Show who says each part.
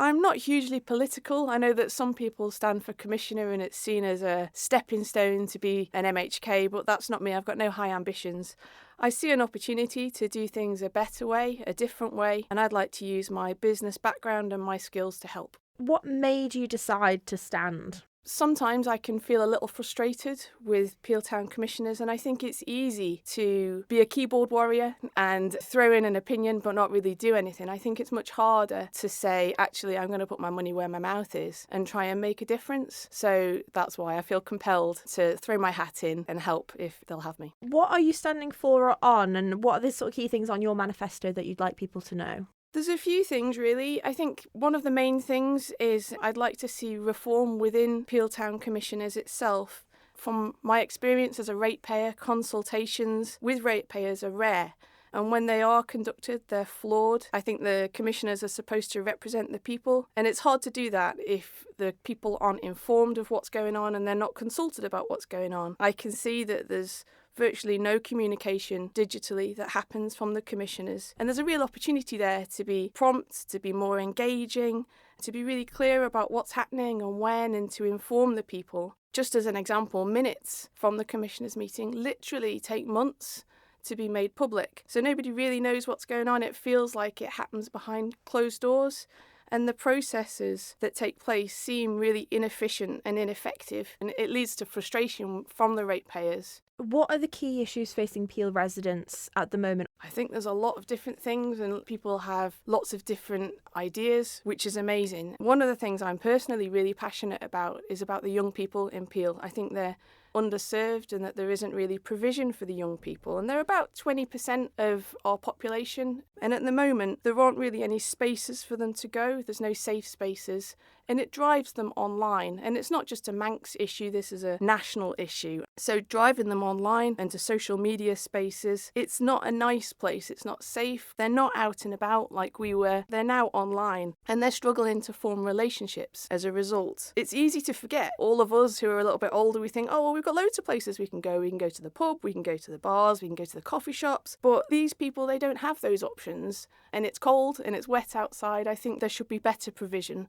Speaker 1: I'm not hugely political. I know that some people stand for commissioner and it's seen as a stepping stone to be an MHK, but that's not me. I've got no high ambitions. I see an opportunity to do things a better way, a different way, and I'd like to use my business background and my skills to help.
Speaker 2: What made you decide to stand?
Speaker 1: Sometimes I can feel a little frustrated with Peel Town commissioners, and I think it's easy to be a keyboard warrior and throw in an opinion but not really do anything. I think it's much harder to say, actually, I'm going to put my money where my mouth is and try and make a difference. So that's why I feel compelled to throw my hat in and help if they'll have me.
Speaker 2: What are you standing for or on, and what are the sort of key things on your manifesto that you'd like people to know?
Speaker 1: There's a few things, really. I think one of the main things is I'd like to see reform within Peel Town Commissioners itself. From my experience as a ratepayer, consultations with ratepayers are rare. And when they are conducted, they're flawed. I think the commissioners are supposed to represent the people. And it's hard to do that if the people aren't informed of what's going on and they're not consulted about what's going on. I can see that there's virtually no communication digitally that happens from the commissioners. And there's a real opportunity there to be prompt, to be more engaging, to be really clear about what's happening and when, and to inform the people. Just as an example, minutes from the commissioners' meeting literally take months to be made public. So nobody really knows what's going on. It feels like it happens behind closed doors. And the processes that take place seem really inefficient and ineffective, and it leads to frustration from the ratepayers.
Speaker 2: What are the key issues facing Peel residents at the moment?
Speaker 1: I think there's a lot of different things and people have lots of different ideas, which is amazing. One of the things I'm personally really passionate about is about the young people in Peel. I think they're underserved and that there isn't really provision for the young people. And they're about 20% of our population. And at the moment, there aren't really any spaces for them to go. There's no safe spaces. And it drives them online. And it's not just a Manx issue, this is a national issue. So driving them online and to social media spaces, it's not a nice place, it's not safe. They're not out and about like we were. They're now online and they're struggling to form relationships as a result. It's easy to forget. All of us who are a little bit older, we think, oh, well, we've got loads of places we can go. We can go to the pub, we can go to the bars, we can go to the coffee shops. But these people, they don't have those options. And it's cold and it's wet outside. I think there should be better provision.